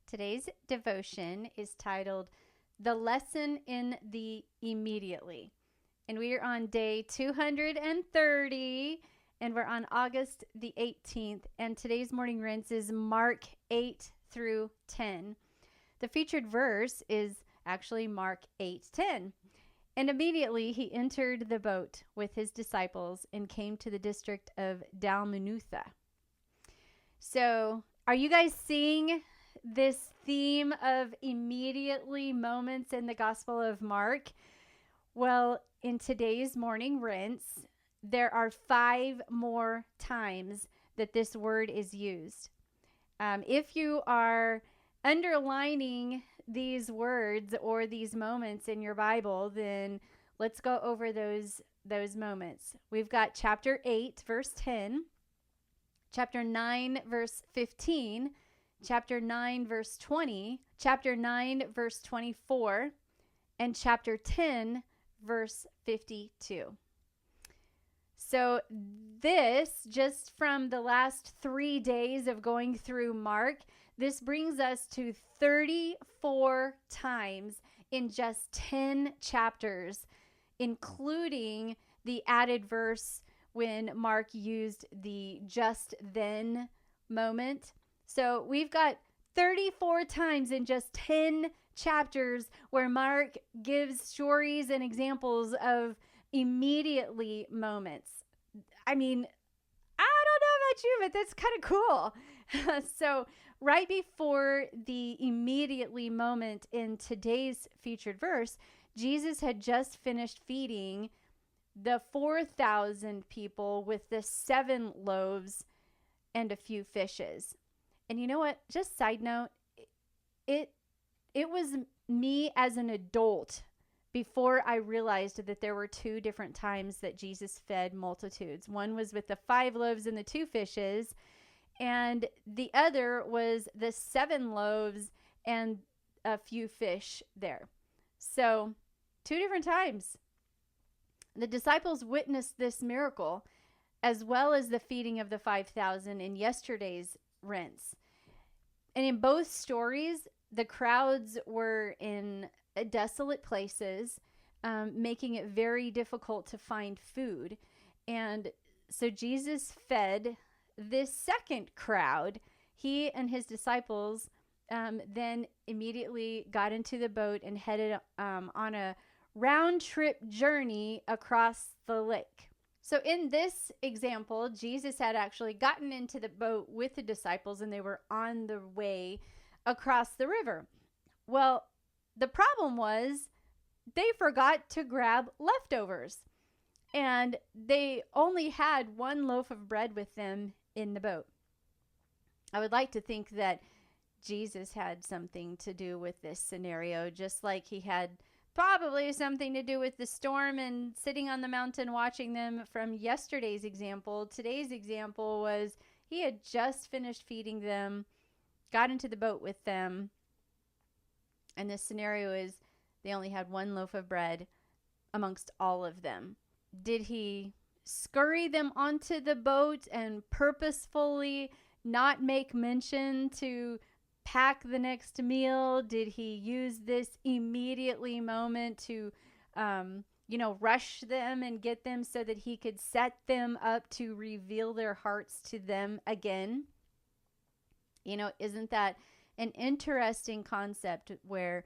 Today's devotion is titled The Lesson in the Immediately. And we are on day 230, and we're on August the 18th. And today's morning rinse is Mark 8 through 10. The featured verse is actually Mark 8:10. And immediately he entered the boat with his disciples and came to the district of Dalmanutha. So, are you guys seeing this theme of immediately moments in the Gospel of Mark? Well, in today's morning rinse, there are 5 more times that this word is used. If you are underlining these words or these moments in your Bible, then let's go over those moments. We've got chapter 8, verse 10, chapter 9, verse 15, chapter 9, verse 20, chapter 9, verse 24, and chapter 10, verse 52. So this, just from the last 3 days of going through Mark, this brings us to 34 times in just 10 chapters, including the added verse when Mark used the just then moment. So we've got 34 times in just 10 chapters where Mark gives stories and examples of immediately moments. I mean, I don't know about you, but that's kind of cool. So right before the immediately moment in today's featured verse, Jesus had just finished feeding the 4,000 people with the 7 loaves and a few fishes. And you know what? Just side note, it was me as an adult before I realized that there were 2 different times that Jesus fed multitudes. One was with the 5 loaves and the 2 fishes, and the other was the 7 loaves and a few fish there. So 2 different times. The disciples witnessed this miracle as well as the feeding of the 5,000 in yesterday's rinse. And in both stories, the crowds were in desolate places, making it very difficult to find food. And so Jesus fed this second crowd. He and his disciples then immediately got into the boat and headed on a round trip journey across the lake. So in this example, Jesus had actually gotten into the boat with the disciples and they were on the way across the river. Well, the problem was they forgot to grab leftovers, and they only had 1 loaf of bread with them in the boat. I would like to think that Jesus had something to do with this scenario, just like he had probably something to do with the storm and sitting on the mountain watching them from yesterday's example. Today's example was he had just finished feeding them, got into the boat with them, and this scenario is they only had 1 loaf of bread amongst all of them. Did he scurry them onto the boat and purposefully not make mention to pack the next meal? Did he use this immediately moment to, rush them and get them so that he could set them up to reveal their hearts to them again? Isn't that an interesting concept where,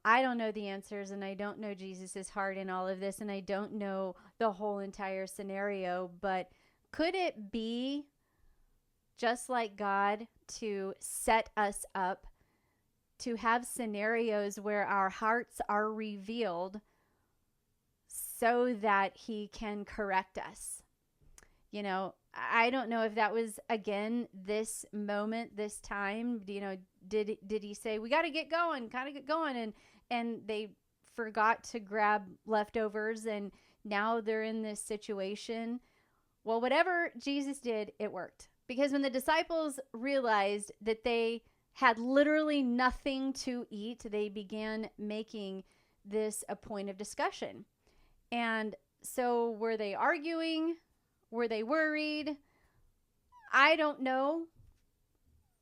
I don't know the answers and I don't know Jesus's heart in all of this and I don't know the whole entire scenario, but could it be just like God to set us up to have scenarios where our hearts are revealed so that he can correct us? I don't know if that was, again, this moment, this time, did he say, we got to get going, and they forgot to grab leftovers and now they're in this situation. Well, whatever Jesus did, it worked. Because when the disciples realized that they had literally nothing to eat, they began making this a point of discussion. And so were they arguing? Were they worried? I don't know.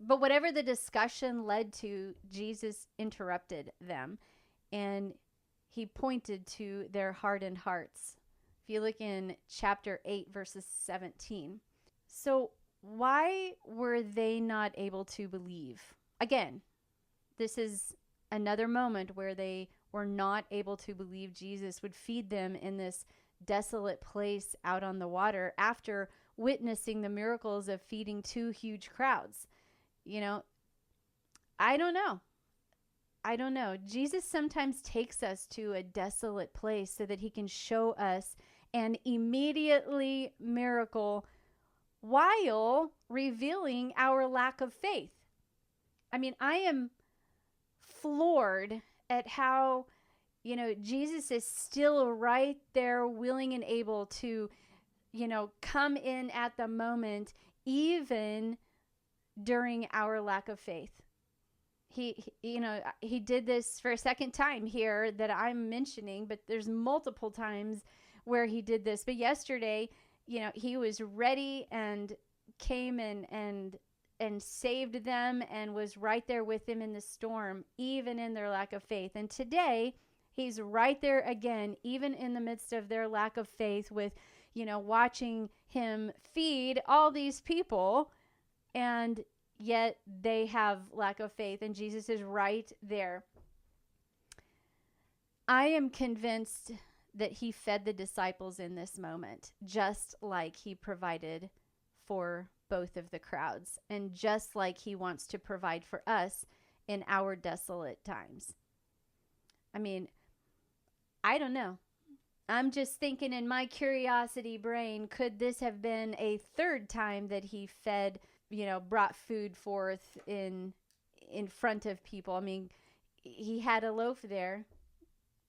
But whatever the discussion led to, Jesus interrupted them and he pointed to their hardened hearts. If you look in chapter 8, verses 17. So, why were they not able to believe? Again, this is another moment where they were not able to believe Jesus would feed them in this desolate place out on the water after witnessing the miracles of feeding two huge crowds. You know, I don't know. I don't know. Jesus sometimes takes us to a desolate place so that he can show us an immediately miracle while revealing our lack of faith. I mean, I am floored at how, Jesus is still right there, willing and able to, come in at the moment, even during our lack of faith. He did this for a second time here that I'm mentioning, but there's multiple times where he did this. But yesterday, he was ready and came and saved them and was right there with them in the storm, even in their lack of faith. And today, he's right there again, even in the midst of their lack of faith, with, watching him feed all these people, and yet they have lack of faith, and Jesus is right there. I am convinced that he fed the disciples in this moment, just like he provided for both of the crowds, and just like he wants to provide for us in our desolate times. I mean, I don't know. I'm just thinking in my curiosity brain, could this have been a third time that he fed, brought food forth in front of people? I mean, he had a loaf there.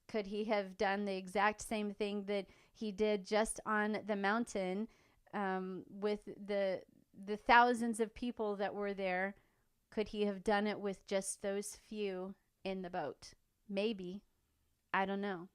Could he have done the exact same thing that he did just on the mountain with the thousands of people that were there? Could he have done it with just those few in the boat? Maybe. I don't know.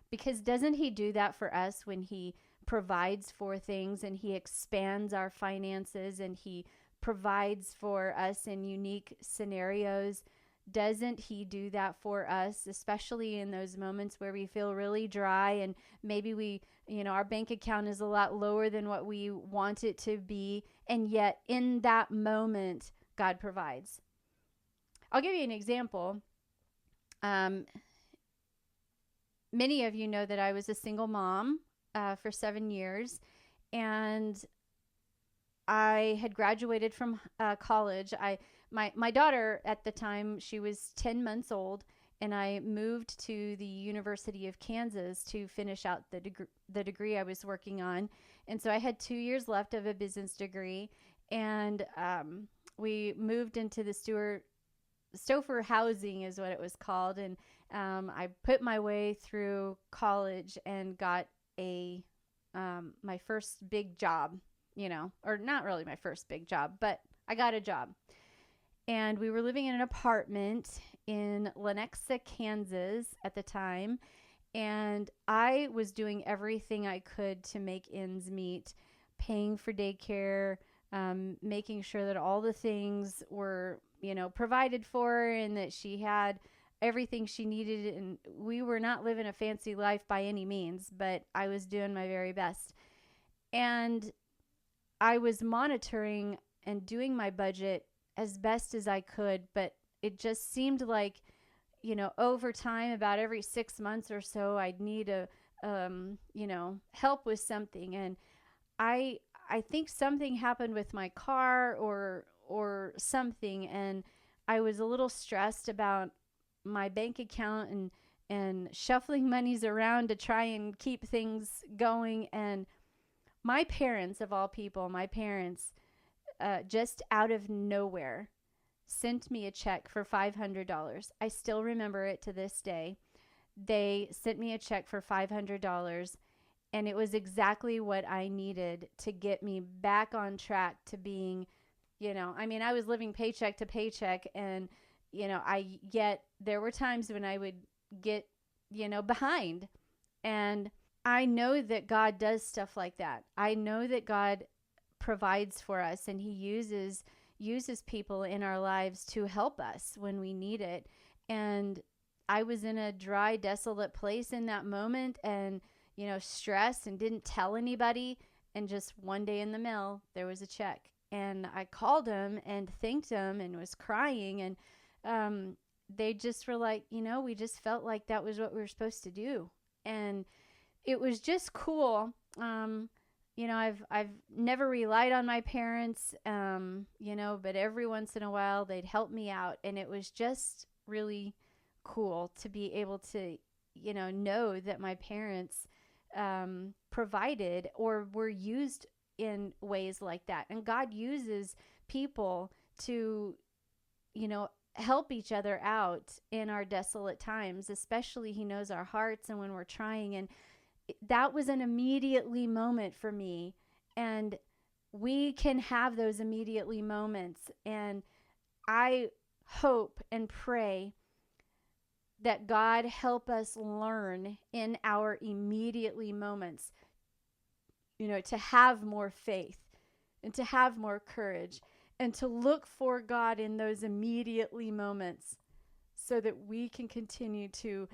Because doesn't he do that for us when he provides for things and he expands our finances and he provides for us in unique scenarios? Doesn't he do that for us, especially in those moments where we feel really dry and maybe our bank account is a lot lower than what we want it to be, and yet in that moment, God provides. I'll give you an example. Many of you know that I was a single mom for 7 years, and I had graduated from college. My daughter at the time, she was 10 months old, and I moved to the University of Kansas to finish out the degree I was working on. And so I had 2 years left of a business degree, and we moved into the Stouffer housing is what it was called. And I put my way through college and got my first big job, or not really my first big job, but I got a job. And we were living in an apartment in Lenexa, Kansas at the time. And I was doing everything I could to make ends meet, paying for daycare, making sure that all the things were, provided for, and that she had everything she needed. And we were not living a fancy life by any means, but I was doing my very best. And I was monitoring and doing my budget as best as I could, but it just seemed like, over time, about every 6 months or so, I'd need help with something. And I think something happened with my car or something, and I was a little stressed about my bank account and shuffling monies around to try and keep things going. And my parents, of all people, just out of nowhere, sent me a check for $500. I still remember it to this day. They sent me a check for $500, and it was exactly what I needed to get me back on track to being, I was living paycheck to paycheck, and, yet there were times when I would get, behind. And I know that God does stuff like that. I know that God provides for us, and he uses, uses people in our lives to help us when we need it. And I was in a dry, desolate place in that moment, and, stressed, and didn't tell anybody. And just one day in the mail, there was a check. And I called him and thanked him and was crying. And they just were like, we just felt like that was what we were supposed to do. And it was just cool. I've never relied on my parents, but every once in a while they'd help me out. And it was just really cool to be able to, know that my parents provided or were used in ways like that. And God uses people to, help each other out in our desolate times. Especially, He knows our hearts and when we're trying. And that was an immediately moment for me. And we can have those immediately moments. And I hope and pray that God help us learn in our immediately moments, to have more faith and to have more courage and to look for God in those immediately moments so that we can continue to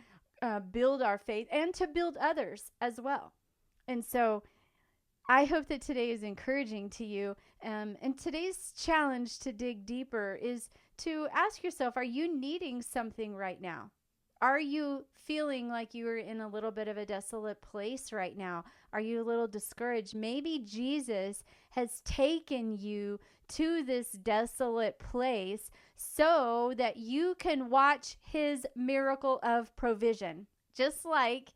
build our faith and to build others as well. And so I hope that today is encouraging to you. And today's challenge to dig deeper is to ask yourself, are you needing something right now? Are you feeling like you are in a little bit of a desolate place right now? Are you a little discouraged? Maybe Jesus has taken you to this desolate place so that you can watch His miracle of provision. Just like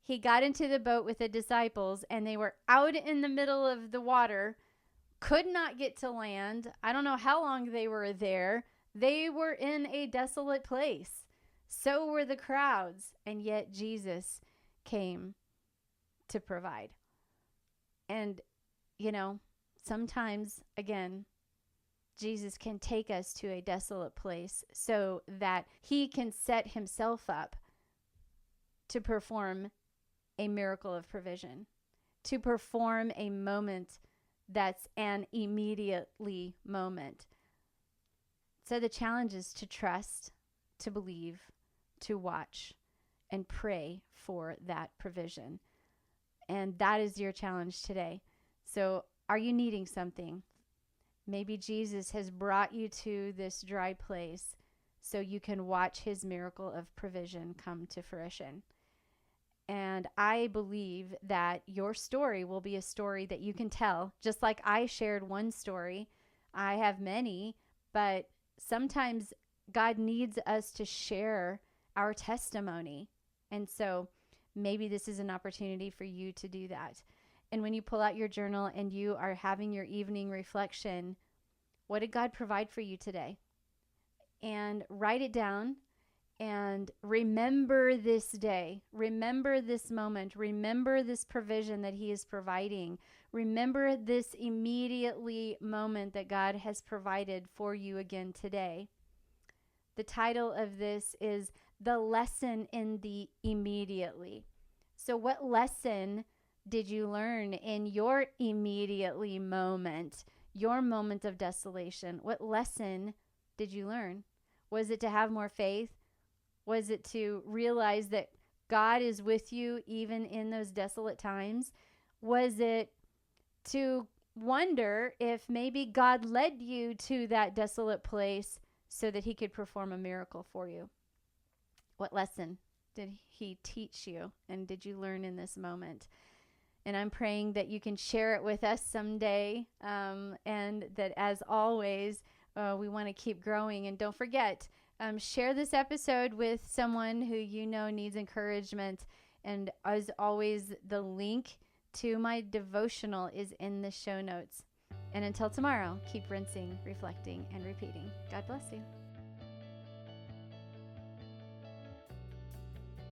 He got into the boat with the disciples and they were out in the middle of the water, could not get to land. I don't know how long they were there. They were in a desolate place. So were the crowds, and yet Jesus came to provide. And, sometimes, again, Jesus can take us to a desolate place so that He can set Himself up to perform a miracle of provision, to perform a moment that's an immediately moment. So the challenge is to trust, to believe, to watch, and pray for that provision. And that is your challenge today. So are you needing something? Maybe Jesus has brought you to this dry place so you can watch His miracle of provision come to fruition. And I believe that your story will be a story that you can tell. Just like I shared one story, I have many, but sometimes God needs us to share our testimony. And so maybe this is an opportunity for you to do that. And when you pull out your journal and you are having your evening reflection, what did God provide for you today? And write it down and remember this day. Remember this moment. Remember this provision that He is providing. Remember this immediately moment that God has provided for you again today. The title of this is The Lesson in the Immediately. So what lesson did you learn in your immediately moment, your moment of desolation? What lesson did you learn? Was it to have more faith? Was it to realize that God is with you even in those desolate times? Was it to wonder if maybe God led you to that desolate place so that He could perform a miracle for you? What lesson did He teach you and did you learn in this moment? And I'm praying that you can share it with us someday, and that as always, we want to keep growing. And don't forget, share this episode with someone who you know needs encouragement. And as always, the link to my devotional is in the show notes. And until tomorrow, keep rinsing, reflecting, and repeating. God bless you.